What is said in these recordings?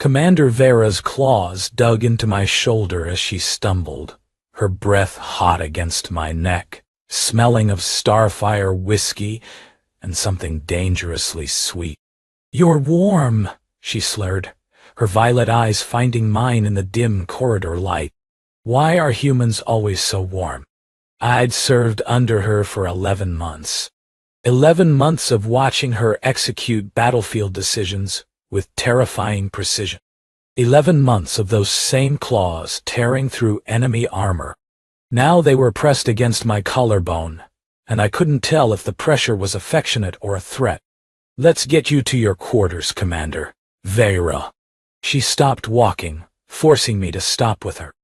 Commander Vera's claws dug into my shoulder as she stumbled, her breath hot against my neck, smelling of starfire whiskey and something dangerously sweet. "You're warm," she slurred, her violet eyes finding mine in the dim corridor light. Why are humans always so warm? I'd served under her for 11 months. 11 months of watching her execute battlefield decisions with terrifying precision. 11 months of those same claws tearing through enemy armor. Now they were pressed against my collarbone, and I couldn't tell if the pressure was affectionate or a threat. "Let's get you to your quarters, Commander Vera." She stopped walking, forcing me to stop with her.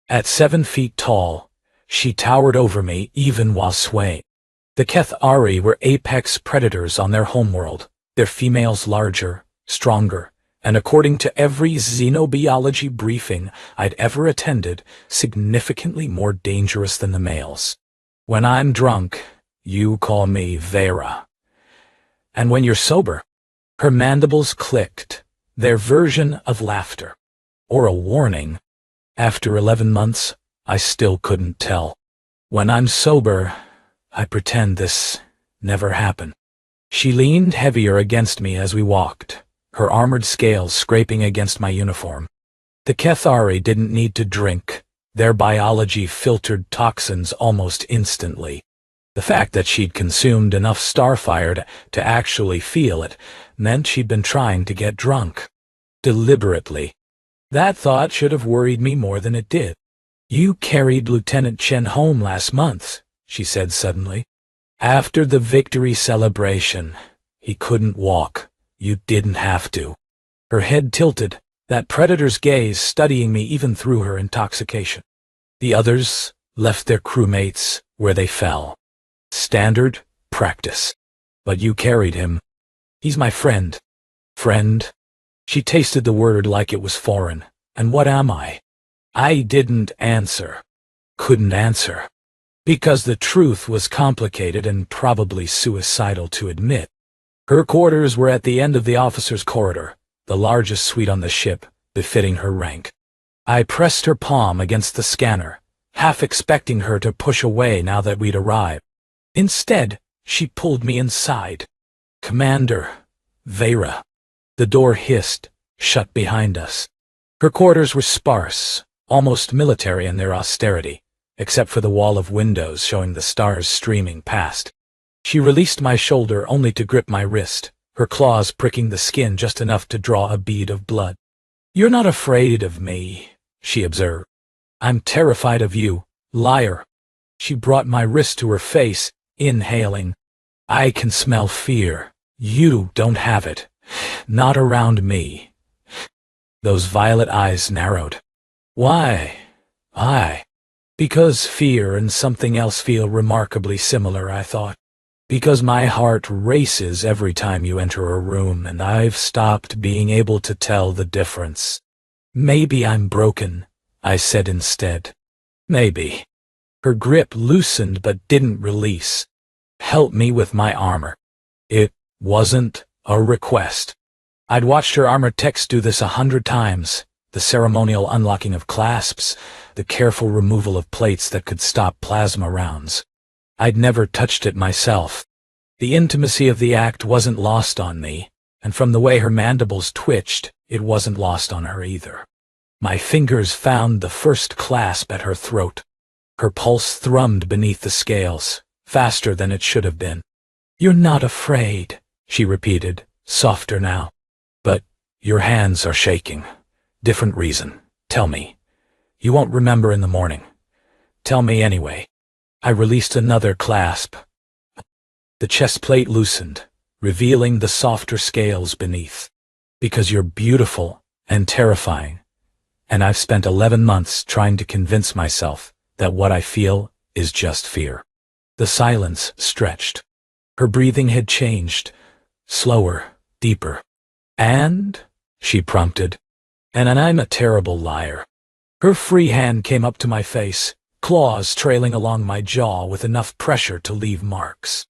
At 7 feet tall, she towered over me even while swaying. The Keth'ari were apex predators on their homeworld, their females larger, stronger, and according to every xenobiology briefing I'd ever attended, significantly more dangerous than the males. When I'm drunk, you call me Vera. And when you're sober, her mandibles clicked, their version of laughter. Or a warning. After 11 months, I still couldn't tell. When I'm sober, I pretend this never happened. She leaned heavier against me as we walked, her armored scales scraping against my uniform. The Keth'ari didn't need to drink. Their biology filtered toxins almost instantly. The fact that she'd consumed enough starfire to actually feel it meant she'd been trying to get drunk. Deliberately. That thought should have worried me more than it did. "You carried Lieutenant Chen home last month," she said suddenly. "After the victory celebration. He couldn't walk. You didn't have to." Her head tilted, that predator's gaze studying me even through her intoxication. The others left their crewmates where they fell. Standard practice. But you carried him. He's my friend. Friend? She tasted the word like it was foreign. And what am I? I didn't answer. Couldn't answer. Because the truth was complicated and probably suicidal to admit. Her quarters were at the end of the officer's corridor, the largest suite on the ship, befitting her rank. I pressed her palm against the scanner, half expecting her to push away now that we'd arrived. Instead, she pulled me inside. "Commander Vera." The door hissed, shut behind us. Her quarters were sparse, almost military in their austerity, except for the wall of windows showing the stars streaming past. She released my shoulder only to grip my wrist, her claws pricking the skin just enough to draw a bead of blood. "You're not afraid of me," she observed. "I'm terrified of you, liar." She brought my wrist to her face, inhaling. "I can smell fear. You don't have it. Not around me." Those violet eyes narrowed. "Why? Why?" "Because fear and something else feel remarkably similar," I thought. "Because my heart races every time you enter a room, and I've stopped being able to tell the difference." "Maybe I'm broken," I said instead. "Maybe." Her grip loosened but didn't release. "Help me with my armor." It wasn't a request. I'd watched her armor techs do this 100 times, the ceremonial unlocking of clasps, the careful removal of plates that could stop plasma rounds. I'd never touched it myself. The intimacy of the act wasn't lost on me, and from the way her mandibles twitched, it wasn't lost on her either. My fingers found the first clasp at her throat. Her pulse thrummed beneath the scales, faster than it should have been. "You're not afraid," she repeated, softer now. "But your hands are shaking. Different reason. Tell me. You won't remember in the morning. Tell me anyway." I released another clasp. The chest plate loosened, revealing the softer scales beneath. "Because you're beautiful and terrifying, and I've spent 11 months trying to convince myself that what I feel is just fear." The silence stretched. Her breathing had changed, slower, deeper. "And?" she prompted. "And I'm a terrible liar." Her free hand came up to my face, claws trailing along my jaw with enough pressure to leave marks.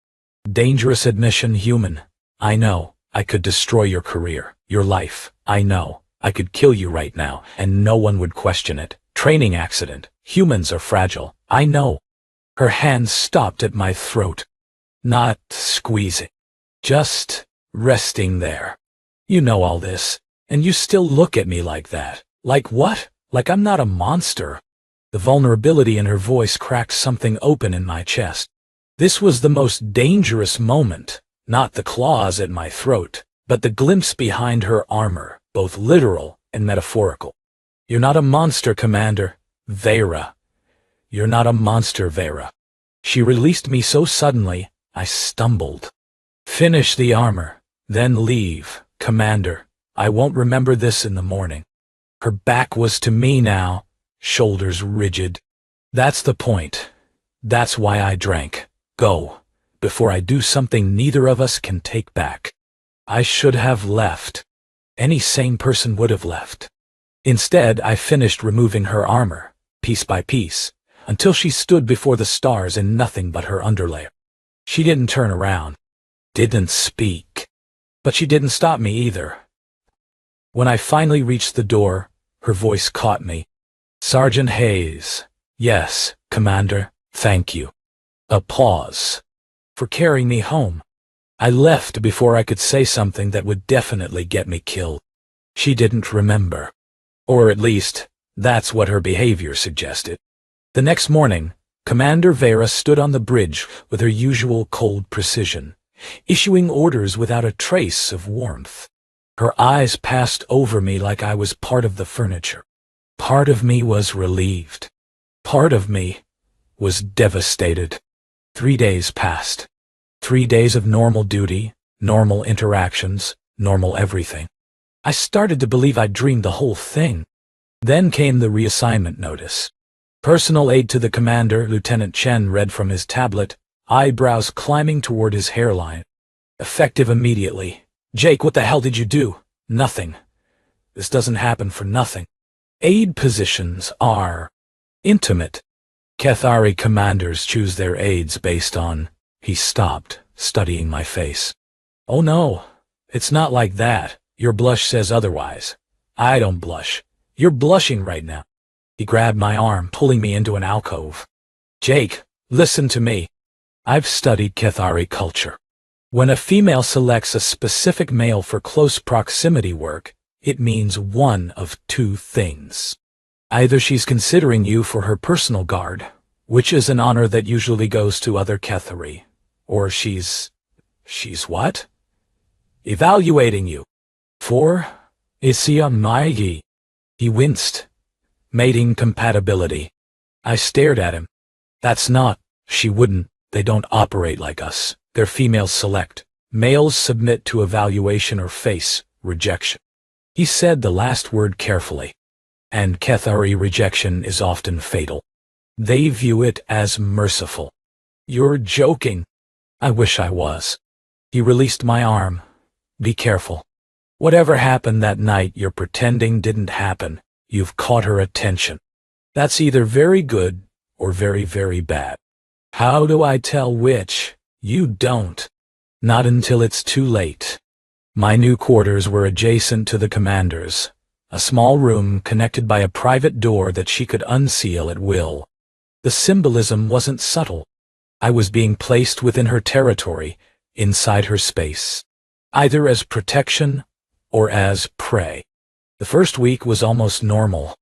"Dangerous admission, human. I know. I could destroy your career, your life. I know. I could kill you right now, and no one would question it. Training accident. Humans are fragile. I know. Her hands stopped at my throat. Not squeezing. Just resting there. You know all this, and you still look at me like that. Like what? Like I'm not a monster. The vulnerability in her voice cracked something open in my chest. This was the most dangerous moment, not the claws at my throat, but the glimpse behind her armor, both literal and metaphorical. You're not a monster, Commander. Vera. You're not a monster, Vera. She released me so suddenly, I stumbled. Finish the armor, then leave, Commander. I won't remember this in the morning. Her back was to me now, shoulders rigid. That's the point. That's why I drank. Go, before I do something neither of us can take back. I should have left. Any sane person would have left. Instead, I finished removing her armor, piece by piece, until she stood before the stars in nothing but her underlayer. She didn't turn around, didn't speak, but she didn't stop me either. When I finally reached the door, her voice caught me. Sergeant Hayes. Yes, Commander, thank you. A pause. For carrying me home. I left before I could say something that would definitely get me killed. She didn't remember. Or at least, that's what her behavior suggested. The next morning, Commander Vera stood on the bridge with her usual cold precision, issuing orders without a trace of warmth. Her eyes passed over me like I was part of the furniture. Part of me was relieved. Part of me was devastated. 3 days passed. 3 days of normal duty, normal interactions, normal everything. I started to believe I'd dreamed the whole thing. Then came the reassignment notice. Personal aide to the commander, Lieutenant Chen, read from his tablet, eyebrows climbing toward his hairline. Effective immediately. Jake, what the hell did you do? Nothing. This doesn't happen for nothing. Aide positions are intimate. Kethari commanders choose their aides based on... He stopped, studying my face. Oh no, it's not like that. Your blush says otherwise. I don't blush. You're blushing right now. He grabbed my arm, pulling me into an alcove. Jake, listen to me. I've studied Kethari culture. When a female selects a specific male for close proximity work, it means one of two things. Either she's considering you for her personal guard, which is an honor that usually goes to other Kethari, or she's what? Evaluating you. For Isia Maigi. He winced. Mating compatibility. I stared at him. That's not, she wouldn't, they don't operate like us. They're females select. Males submit to evaluation or face rejection. He said the last word carefully. And Kethari rejection is often fatal. They view it as merciful. You're joking. I wish I was. He released my arm. Be careful. Whatever happened that night you're pretending didn't happen. You've caught her attention. That's either very good or very, very bad. How do I tell which? You don't. Not until it's too late. My new quarters were adjacent to the commander's. A small room connected by a private door that she could unseal at will. The symbolism wasn't subtle. I was being placed within her territory, inside her space, either as protection or as prey. The first week was almost normal.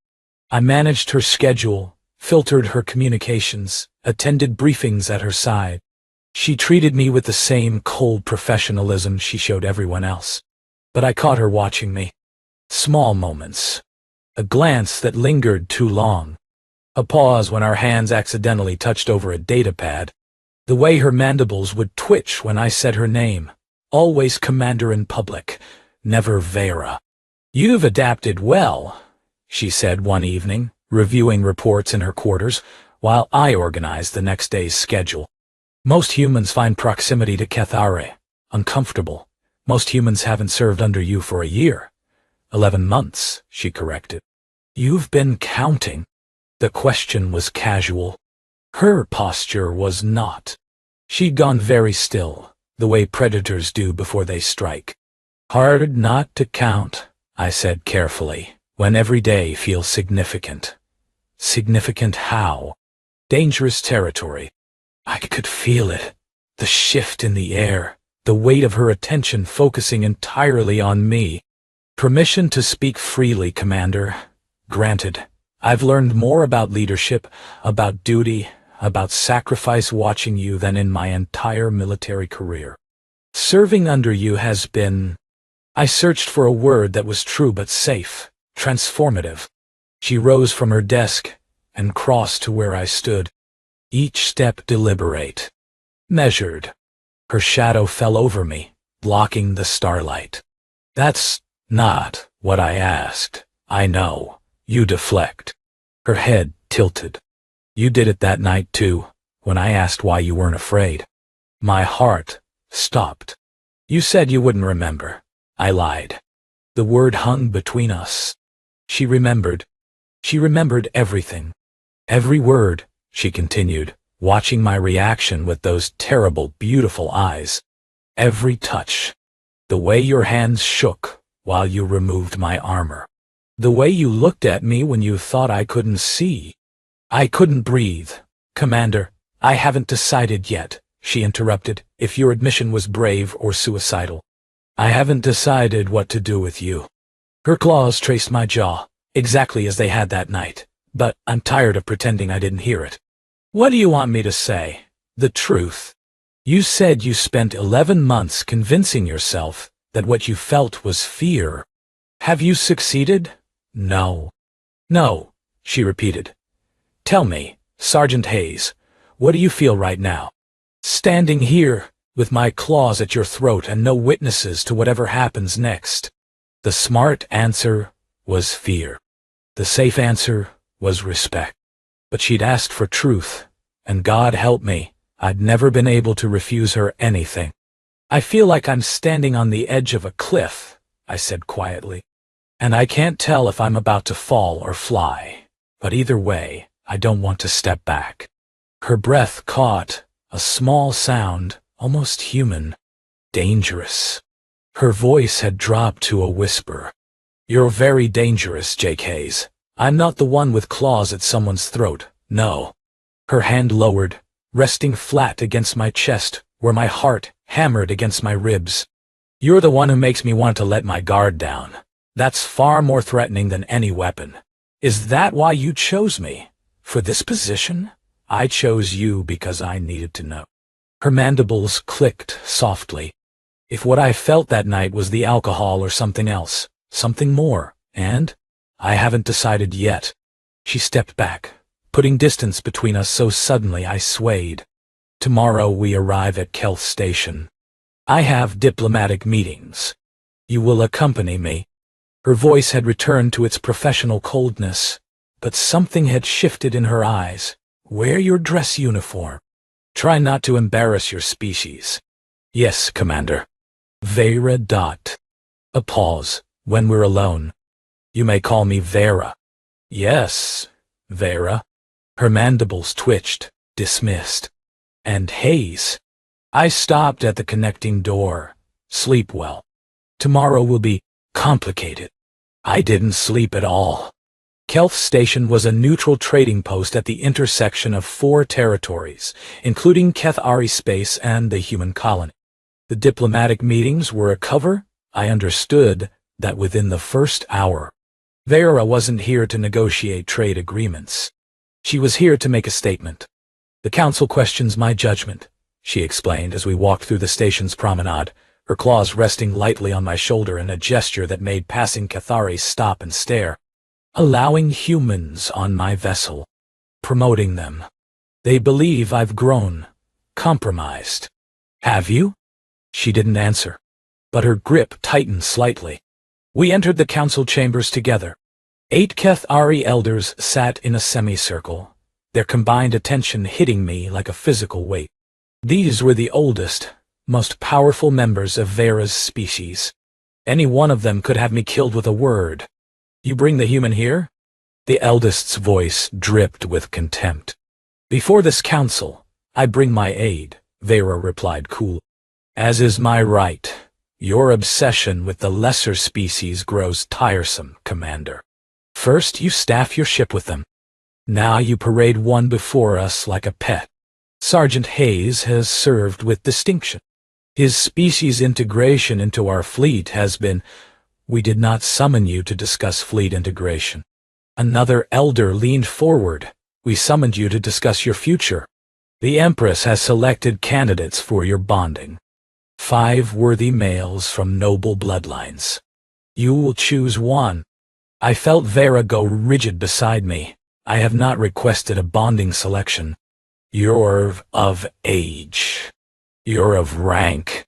I managed her schedule, filtered her communications, attended briefings at her side. She treated me with the same cold professionalism she showed everyone else. But I caught her watching me. Small moments. A glance that lingered too long. A pause when our hands accidentally touched over a datapad. The way her mandibles would twitch when I said her name. Always Commander in public, never Vera. You've adapted well, she said one evening, reviewing reports in her quarters, while I organized the next day's schedule. Most humans find proximity to Kethari uncomfortable. Most humans haven't served under you for a year. 11 months, she corrected. You've been counting. The question was casual. Her posture was not. She'd gone very still, the way predators do before they strike. Hard not to count, I said carefully, when every day feels significant. Significant how? Dangerous territory. I could feel it. The shift in the air, the weight of her attention focusing entirely on me. Permission to speak freely, Commander. Granted. I've learned more about leadership, about duty, about sacrifice watching you than in my entire military career. Serving under you has been... I searched for a word that was true but safe, transformative. She rose from her desk and crossed to where I stood. Each step deliberate, measured. Her shadow fell over me, blocking the starlight. That's not what I asked. I know. You deflect. Her head tilted. You did it that night too, when I asked why you weren't afraid. My heart stopped. You said you wouldn't remember. I lied. The word hung between us. She remembered. She remembered everything. Every word, she continued, watching my reaction with those terrible, beautiful eyes. Every touch. The way your hands shook while you removed my armor. The way you looked at me when you thought I couldn't see. I couldn't breathe. Commander, I haven't decided yet, she interrupted, if your admission was brave or suicidal. I haven't decided what to do with you. Her claws traced my jaw, exactly as they had that night, but I'm tired of pretending I didn't hear it. What do you want me to say? The truth. You said you spent 11 months convincing yourself that what you felt was fear. Have you succeeded? No. No, she repeated. Tell me, Sergeant Hayes, what do you feel right now? Standing here, with my claws at your throat and no witnesses to whatever happens next. The smart answer was fear. The safe answer was respect. But she'd asked for truth, and God help me, I'd never been able to refuse her anything. I feel like I'm standing on the edge of a cliff, I said quietly. And I can't tell if I'm about to fall or fly. But either way, I don't want to step back. Her breath caught, a small sound, almost human, dangerous. Her voice had dropped to a whisper. You're very dangerous, Jake Hayes. I'm not the one with claws at someone's throat, no. Her hand lowered, resting flat against my chest, where my heart hammered against my ribs. You're the one who makes me want to let my guard down. That's far more threatening than any weapon. Is that why you chose me? For this position? I chose you because I needed to know. Her mandibles clicked softly. If what I felt that night was the alcohol or something else, something more, and I haven't decided yet. She stepped back, putting distance between us so suddenly I swayed. Tomorrow we arrive at Kelth Station. I have diplomatic meetings. You will accompany me. Her voice had returned to its professional coldness, but something had shifted in her eyes. Wear your dress uniform. Try not to embarrass your species. Yes, Commander. Vera. A pause, when we're alone. You may call me Vera. Yes, Vera. Her mandibles twitched, dismissed. And Hayes. I stopped at the connecting door. Sleep well. Tomorrow will be complicated. I didn't sleep at all. Kelth Station was a neutral trading post at the intersection of 4 territories, including Kethari space and the human colony. The diplomatic meetings were a cover. I understood that within the first hour. Vera wasn't here to negotiate trade agreements. She was here to make a statement. The council questions my judgment, she explained as we walked through the station's promenade, her claws resting lightly on my shoulder in a gesture that made passing Kethari stop and stare. Allowing humans on my vessel. Promoting them. They believe I've grown. Compromised. Have you? She didn't answer, but her grip tightened slightly. We entered the council chambers together. 8 Kethari elders sat in a semicircle, their combined attention hitting me like a physical weight. These were the oldest, most powerful members of Vera's species. Any one of them could have me killed with a word. You bring the human here? The eldest's voice dripped with contempt. Before this council, I bring my aid, Vera replied coolly. As is my right. Your obsession with the lesser species grows tiresome, Commander. First, you staff your ship with them. Now you parade one before us like a pet. Sergeant Hayes has served with distinction. His species integration into our fleet has been— We did not summon you to discuss fleet integration. Another elder leaned forward. We summoned you to discuss your future. The Empress has selected candidates for your bonding. 5 worthy males from noble bloodlines. You will choose one. I felt Vera go rigid beside me. I have not requested a bonding selection. You're of age. You're of rank.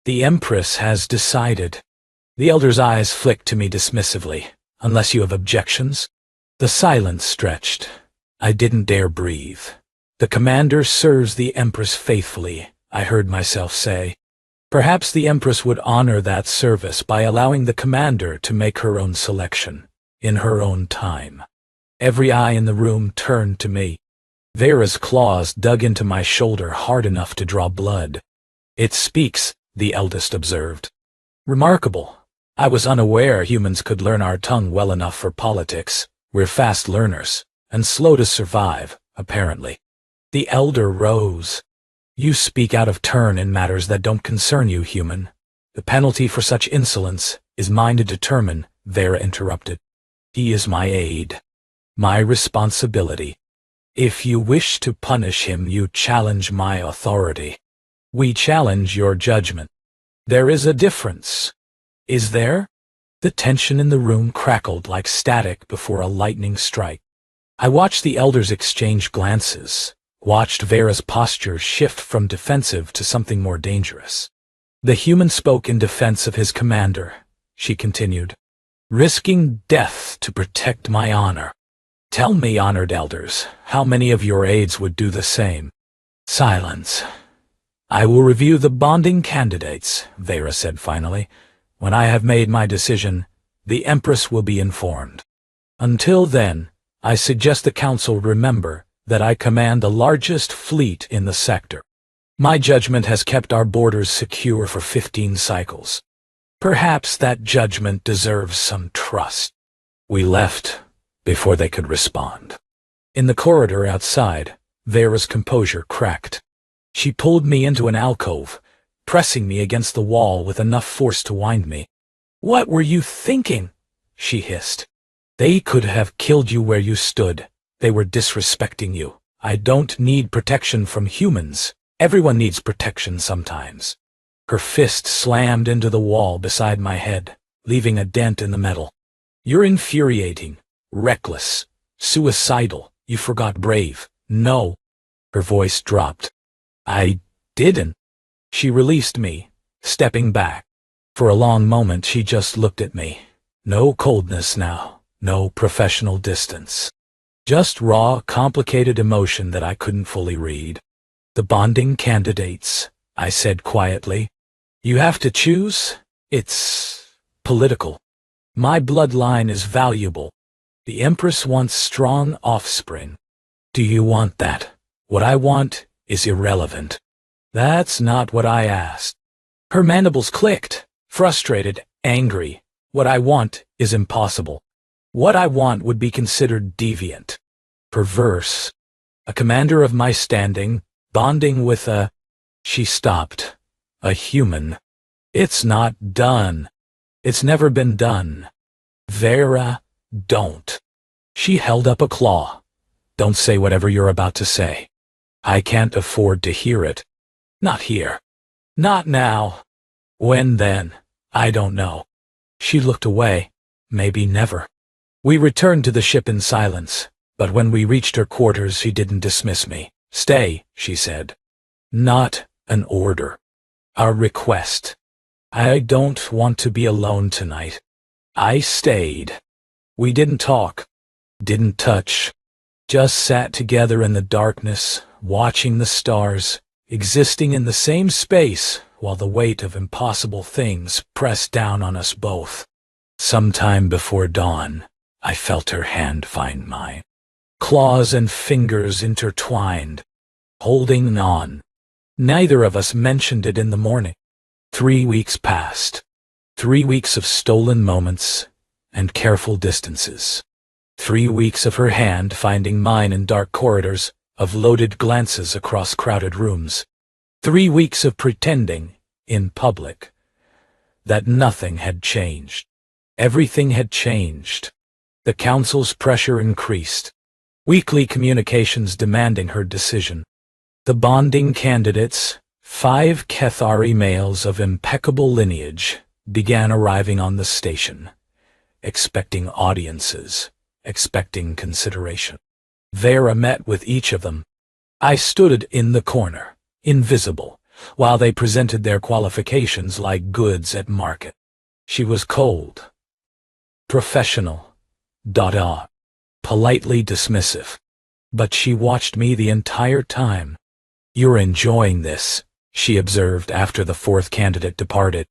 The Empress has decided. The elder's eyes flicked to me dismissively. Unless you have objections? The silence stretched. I didn't dare breathe. The commander serves the Empress faithfully, I heard myself say. Perhaps the Empress would honor that service by allowing the commander to make her own selection, in her own time. Every eye in the room turned to me. Vera's claws dug into my shoulder hard enough to draw blood. It speaks, the eldest observed. Remarkable. I was unaware humans could learn our tongue well enough for politics. We're fast learners, and slow to survive, apparently. The elder rose. You speak out of turn in matters that don't concern you, human. The penalty for such insolence is mine to determine, Vera interrupted. He is my aide. My responsibility. If you wish to punish him, you challenge my authority. We challenge your judgment. There is a difference. Is there? The tension in the room crackled like static before a lightning strike. I watched the elders exchange glances, watched Vera's posture shift from defensive to something more dangerous. The human spoke in defense of his commander, she continued, risking death to protect my honor. Tell me, honored elders, how many of your aides would do the same? Silence. I will review the bonding candidates, Vera said finally. When I have made my decision, the Empress will be informed. Until then, I suggest the Council remember that I command the largest fleet in the sector. My judgment has kept our borders secure for 15 cycles. Perhaps that judgment deserves some trust. We left before they could respond. In the corridor outside, Vera's composure cracked. She pulled me into an alcove, pressing me against the wall with enough force to wind me. What were you thinking? She hissed. They could have killed you where you stood. They were disrespecting you. I don't need protection from humans. Everyone needs protection sometimes. Her fist slammed into the wall beside my head, leaving a dent in the metal. You're infuriating, reckless, suicidal. You forgot brave. No. Her voice dropped. I didn't. She released me, stepping back. For a long moment she just looked at me. No coldness now, no professional distance. Just raw, complicated emotion that I couldn't fully read. The bonding candidates, I said quietly. You have to choose. It's political. My bloodline is valuable. The Empress wants strong offspring. Do you want that? What I want is irrelevant. That's not what I asked. Her mandibles clicked, frustrated, angry. What I want is impossible. What I want would be considered deviant, perverse. A commander of my standing, bonding with a— She stopped. A human. It's not done. It's never been done. Vera, don't. She held up a claw. Don't say whatever you're about to say. I can't afford to hear it. Not here. Not now. When then? I don't know. She looked away. Maybe never. We returned to the ship in silence, but when we reached her quarters she didn't dismiss me. Stay, she said. Not an order. A request. I don't want to be alone tonight. I stayed. We didn't talk. Didn't touch. Just sat together in the darkness, watching the stars, existing in the same space while the weight of impossible things pressed down on us both. Sometime before dawn, I felt her hand find mine. Claws and fingers intertwined, holding on. Neither of us mentioned it in the morning. 3 weeks passed. 3 weeks of stolen moments and careful distances. 3 weeks of her hand finding mine in dark corridors, of loaded glances across crowded rooms. 3 weeks of pretending, in public, that nothing had changed. Everything had changed. The council's pressure increased. Weekly communications demanding her decision. The bonding candidates, 5 Kethari males of impeccable lineage, began arriving on the station, expecting audiences, expecting consideration. Vera met with each of them. I stood in the corner, invisible, while they presented their qualifications like goods at market. She was cold, professional, politely dismissive. But she watched me the entire time. "You're enjoying this," she observed after the 4th candidate departed.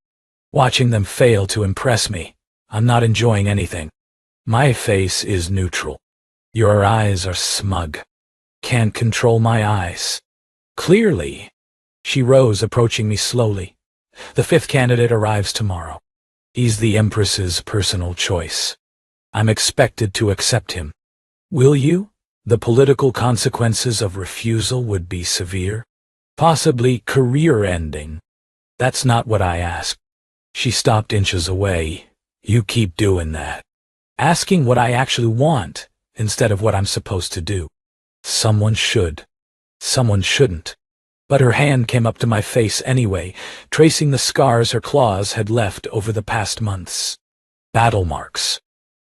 "Watching them fail to impress me. I'm not enjoying anything. My face is neutral. Your eyes are smug. Can't control my eyes." "Clearly." She rose, approaching me slowly. "The 5th candidate arrives tomorrow. He's the Empress's personal choice. I'm expected to accept him. Will you? The political consequences of refusal would be severe, possibly career-ending." "That's not what I asked." She stopped inches away. "You keep doing that. Asking what I actually want, instead of what I'm supposed to do. Someone should. Someone shouldn't." But her hand came up to my face anyway, tracing the scars her claws had left over the past months. Battle marks.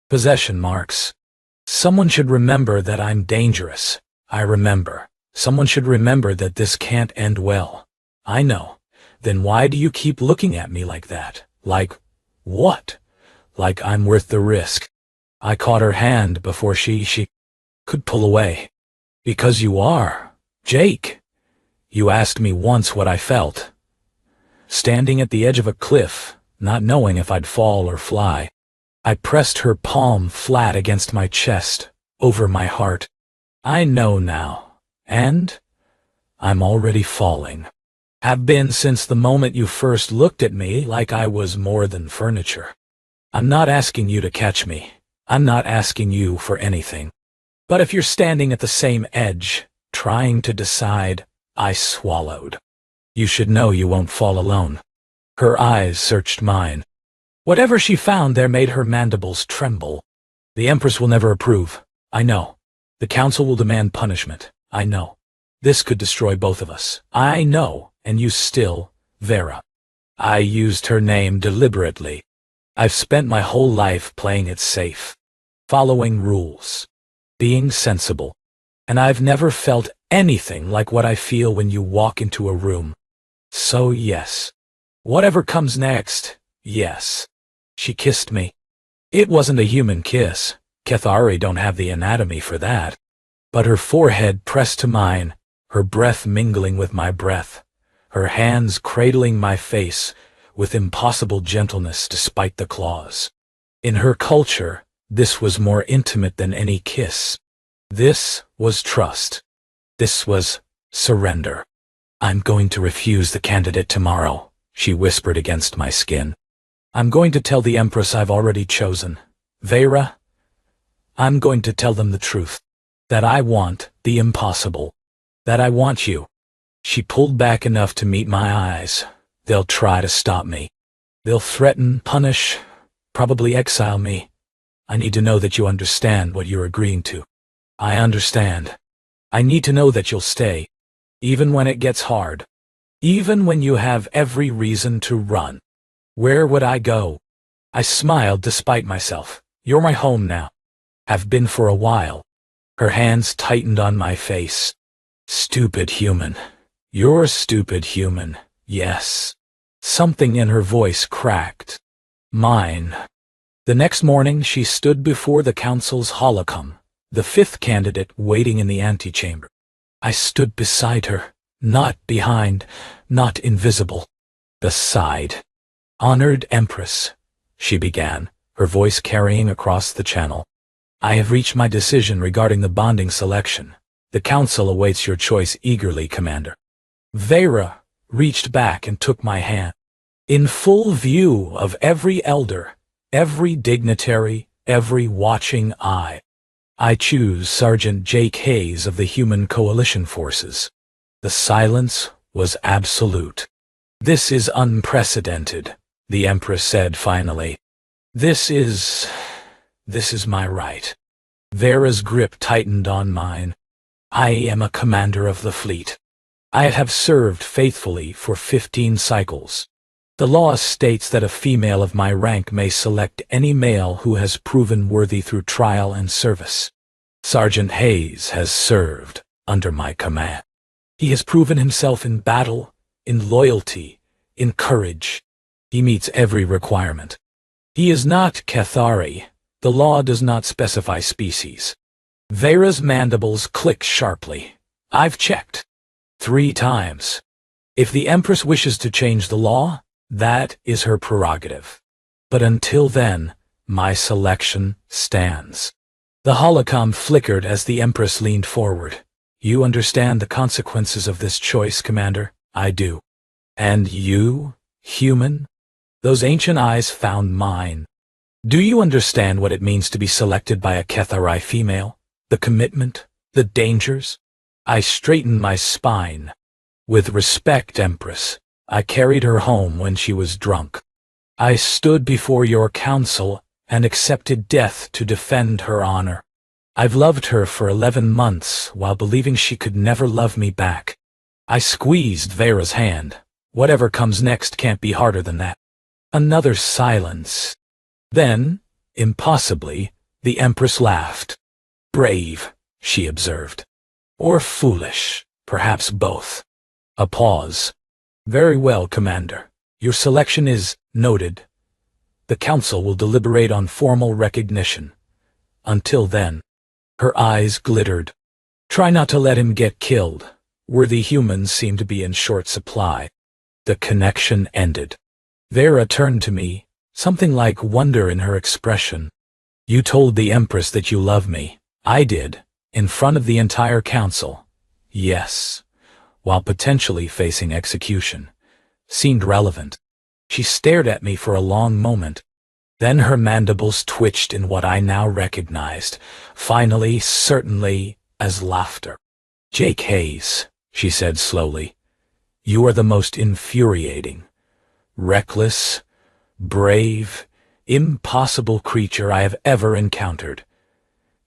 Possession marks. "Someone should remember that I'm dangerous." I remember. "Someone should remember that this can't end well." I know. "Then why do you keep looking at me like that?" "Like what?" "Like I'm worth the risk." I caught her hand before she could pull away. "Because you are, Jake. You asked me once what I felt. Standing at the edge of a cliff, not knowing if I'd fall or fly." I pressed her palm flat against my chest, over my heart. "I know now, and I'm already falling. Have been since the moment you first looked at me like I was more than furniture. I'm not asking you to catch me. I'm not asking you for anything. But if you're standing at the same edge, trying to decide," I swallowed. "You should know you won't fall alone." Her eyes searched mine. Whatever she found there made her mandibles tremble. "The Empress will never approve. I know. The Council will demand punishment. I know. This could destroy both of us. I know. And you still, Vera." I used her name deliberately. "I've spent my whole life playing it safe, following rules, being sensible. And I've never felt anything like what I feel when you walk into a room. So yes. Whatever comes next, yes." She kissed me. It wasn't a human kiss. Kethari don't have the anatomy for that. But her forehead pressed to mine, her breath mingling with my breath, her hands cradling my face with impossible gentleness despite the claws. In her culture, this was more intimate than any kiss. This was trust. This was surrender. "I'm going to refuse the candidate tomorrow," she whispered against my skin. "I'm going to tell the Empress I've already chosen. Vera, I'm going to tell them the truth. That I want the impossible. That I want you." She pulled back enough to meet my eyes. "They'll try to stop me. They'll threaten, punish, probably exile me. I need to know that you understand what you're agreeing to. I understand. I need to know that you'll stay, even when it gets hard. Even when you have every reason to run." Where would I go? I smiled despite myself. "You're my home now. Have been for a while." Her hands tightened on my face. "Stupid human. You're a stupid human. Yes." Something in her voice cracked. Mine. The next morning she stood before the council's holocom, the 5th candidate waiting in the antechamber. I stood beside her, not behind, not invisible. Beside. "Honored Empress," she began, her voice carrying across the channel. "I have reached my decision regarding the bonding selection. The Council awaits your choice eagerly, Commander." Vera reached back and took my hand. in full view of every elder, every dignitary, every watching eye. I choose Sergeant Jake Hayes of the Human Coalition Forces. The silence was absolute. This is unprecedented, the Empress said finally. This is my right. Vera's grip tightened on mine. I am a commander of the fleet. I have served faithfully for 15 cycles. The law states that a female of my rank may select any male who has proven worthy through trial and service. Sergeant Hayes has served under my command. He has proven himself in battle, in loyalty, in courage. He meets every requirement. He is not Cathari. The law does not specify species. Vera's mandibles click sharply. I've checked. 3 times. If the Empress wishes to change the law, that is her prerogative. But until then, my selection stands. The holocom flickered as the Empress leaned forward. You understand the consequences of this choice, Commander? I do. And you, human? Those ancient eyes found mine. Do you understand what it means to be selected by a Cathari female? The commitment? The dangers? I straightened my spine. With respect, Empress, I carried her home when she was drunk. I stood before your council and accepted death to defend her honor. I've loved her for 11 months while believing she could never love me back. I squeezed Vera's hand. Whatever comes next can't be harder than that. Another silence. Then, impossibly, the Empress laughed. Brave, she observed. Or foolish, perhaps both. A pause. Very well, Commander. Your selection is noted. The Council will deliberate on formal recognition. Until then. Her eyes glittered. Try not to let him get killed. Worthy humans seem to be in short supply. The connection ended. Vera turned to me, something like wonder in her expression. You told the Empress that you love me. I did, in front of the entire council. Yes, while potentially facing execution. Seemed relevant. She stared at me for a long moment. Then her mandibles twitched in what I now recognized, finally, certainly, as laughter. Jake Hayes, she said slowly, you are the most infuriating, reckless, brave, impossible creature I have ever encountered.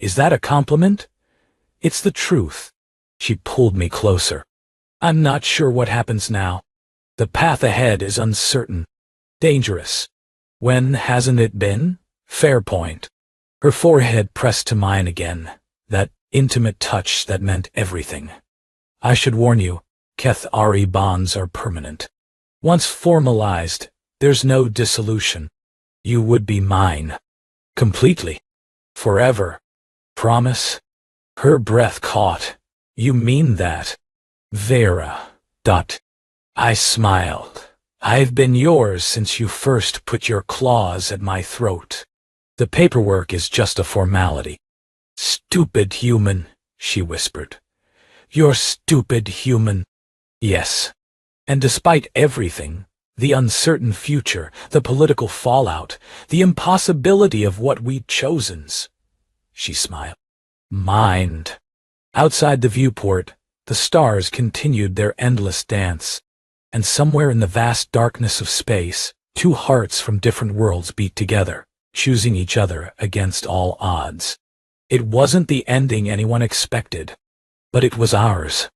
Is that a compliment? It's the truth. She pulled me closer. I'm not sure what happens now. The path ahead is uncertain, dangerous. When hasn't it been? Fair point. Her forehead pressed to mine again, that intimate touch that meant everything. I should warn you, Cathari bonds are permanent. Once formalized, there's no dissolution. You would be mine. Completely. Forever. Promise? Her breath caught. You mean that? Vera. I smiled. I've been yours since you first put your claws at my throat. The paperwork is just a formality. Stupid human, she whispered. You're stupid human. Yes. And despite everything, the uncertain future, the political fallout, the impossibility of what we'd chosen, she smiled. Mind. Outside the viewport, the stars continued their endless dance. And somewhere in the vast darkness of space, 2 hearts from different worlds beat together, choosing each other against all odds. It wasn't the ending anyone expected, but it was ours.